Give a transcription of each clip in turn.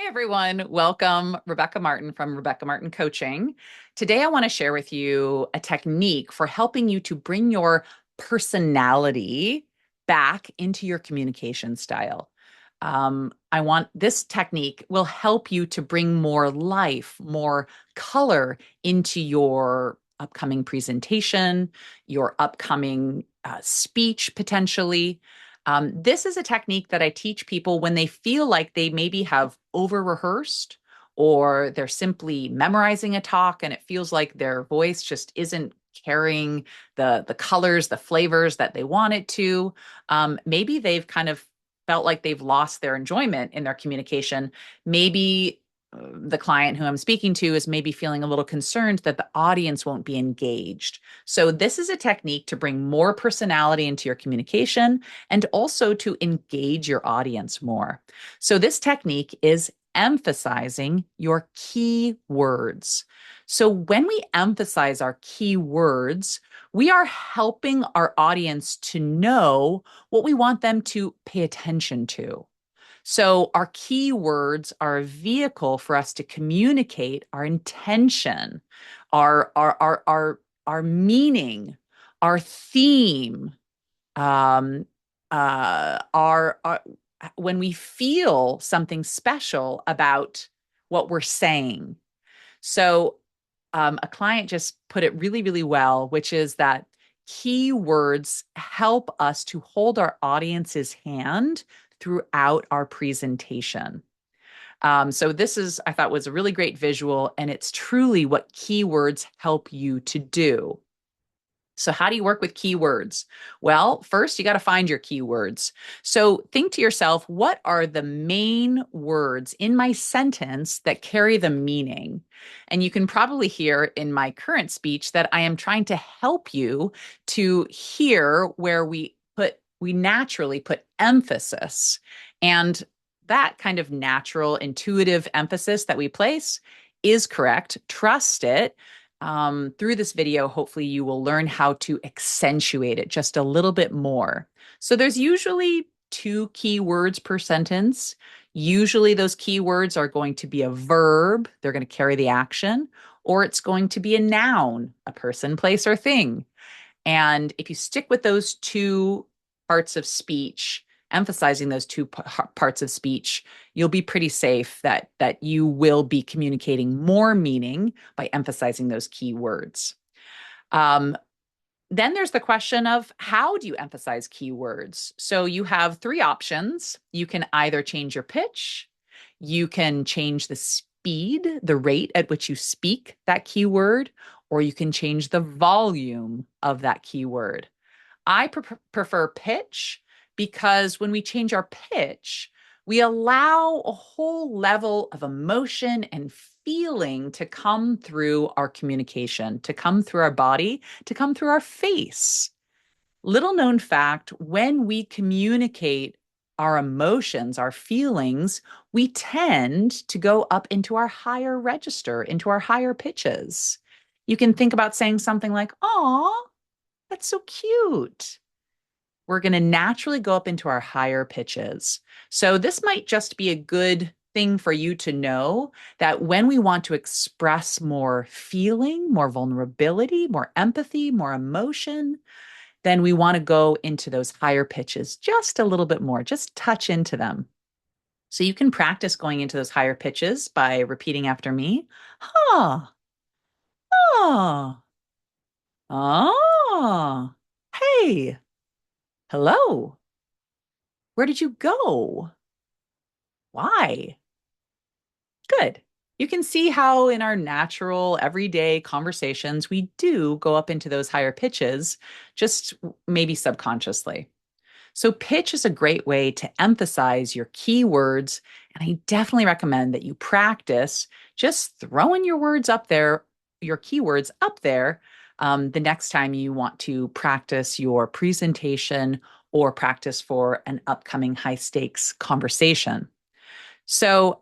everyone. Welcome, Rebecca Martin from Rebecca Martin Coaching. Today, I want to share with you a technique for helping you to bring your personality back into your communication style. I want this technique will help you to bring more life, more color into your upcoming presentation, your upcoming speech potentially. This is a technique that I teach people when they feel like they maybe have over rehearsed or they're simply memorizing a talk and it feels like their voice just isn't carrying the colors, the flavors that they want it to. Maybe they've kind of felt like they've lost their enjoyment in their communication. Maybe the client who I'm speaking to is maybe feeling a little concerned that the audience won't be engaged. So this is a technique to bring more personality into your communication and also to engage your audience more. So this technique is emphasizing your key words. So when we emphasize our key words, we are helping our audience to know what we want them to pay attention to. So our keywords are a vehicle for us to communicate our intention, our meaning, our theme, um, our when we feel something special about what we're saying. So a client just put it really, really well, which is that keywords help us to hold our audience's hand throughout our presentation. So this is, I thought, was a really great visual, and it's truly what keywords help you to do. So how do you work with keywords? Well, first, you got to find your keywords. So think to yourself, what are the main words in my sentence that carry the meaning? And you can probably hear in my current speech that I am trying to help you to hear where we naturally put emphasis. And that kind of natural, intuitive emphasis that we place is correct. Trust it. Through this video, hopefully you will learn how to accentuate it just a little bit more. So there's usually 2 keywords per sentence. Usually those keywords are going to be a verb, they're going to carry the action, or it's going to be a noun, a person, place, or thing. And if you stick with those 2 parts of speech, emphasizing those 2 parts of speech, you'll be pretty safe that you will be communicating more meaning by emphasizing those key words. Then there's the question of how do you emphasize keywords? So you have 3 options. You can either change your pitch, you can change the speed, the rate at which you speak that keyword, or you can change the volume of that keyword. I prefer pitch because when we change our pitch, we allow a whole level of emotion and feeling to come through our communication, to come through our body, to come through our face. Little known fact, when we communicate our emotions, our feelings, we tend to go up into our higher register, into our higher pitches. You can think about saying something like, "Aw, that's so cute." We're going to naturally go up into our higher pitches. So this might just be a good thing for you to know that when we want to express more feeling, more vulnerability, more empathy, more emotion, then we want to go into those higher pitches just a little bit more, just touch into them. So you can practice going into those higher pitches by repeating after me. Ah, ah, ah, hey, hello. Where did you go? Why? Good. You can see how in our natural everyday conversations, we do go up into those higher pitches, just maybe subconsciously. So pitch is a great way to emphasize your keywords. And I definitely recommend that you practice just throwing your words up there, your keywords up there, the next time you want to practice your presentation or practice for an upcoming high stakes conversation. So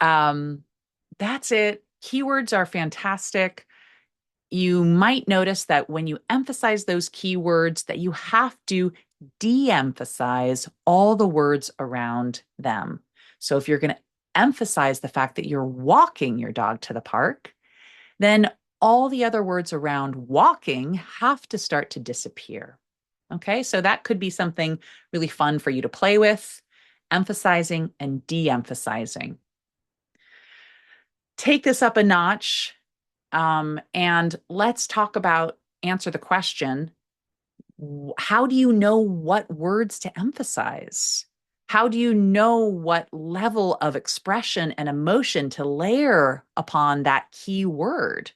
that's it. Keywords are fantastic. You might notice that when you emphasize those keywords, that you have to de-emphasize all the words around them. So if you're going to emphasize the fact that you're walking your dog to the park, then all the other words around walking have to start to disappear. Okay, so that could be something really fun for you to play with, emphasizing and de emphasizing. Take this up a notch, and let's talk about answer the question, how do you know what words to emphasize? How do you know what level of expression and emotion to layer upon that key word?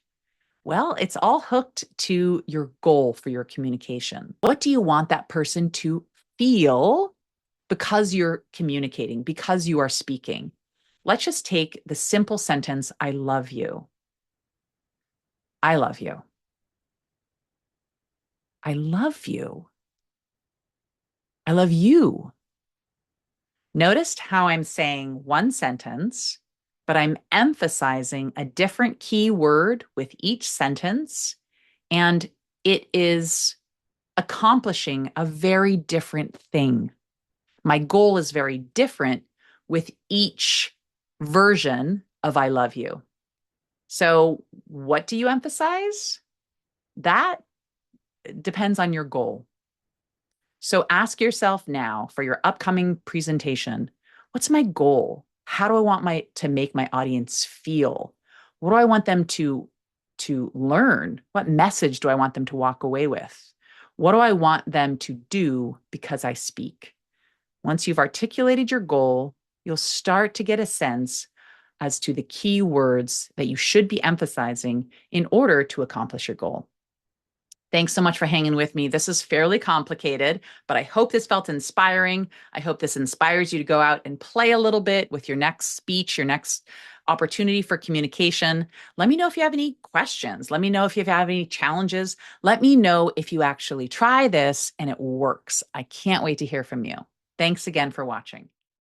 Well, it's all hooked to your goal for your communication. What do you want that person to feel because you're communicating, because you are speaking? Let's just take the simple sentence, I love you. I love you. I love you. I love you. Noticed how I'm saying one sentence, but I'm emphasizing a different key word with each sentence, and it is accomplishing a very different thing. My goal is very different with each version of I love you. So, what do you emphasize? That depends on your goal. So ask yourself now for your upcoming presentation, what's my goal? How do I want my to make my audience feel? What do I want them to learn? What message do I want them to walk away with? What do I want them to do because I speak? Once you've articulated your goal, you'll start to get a sense as to the key words that you should be emphasizing in order to accomplish your goal. Thanks so much for hanging with me. This is fairly complicated, but I hope this felt inspiring. I hope this inspires you to go out and play a little bit with your next speech, your next opportunity for communication. Let me know if you have any questions. Let me know if you have any challenges. Let me know if you actually try this and it works. I can't wait to hear from you. Thanks again for watching.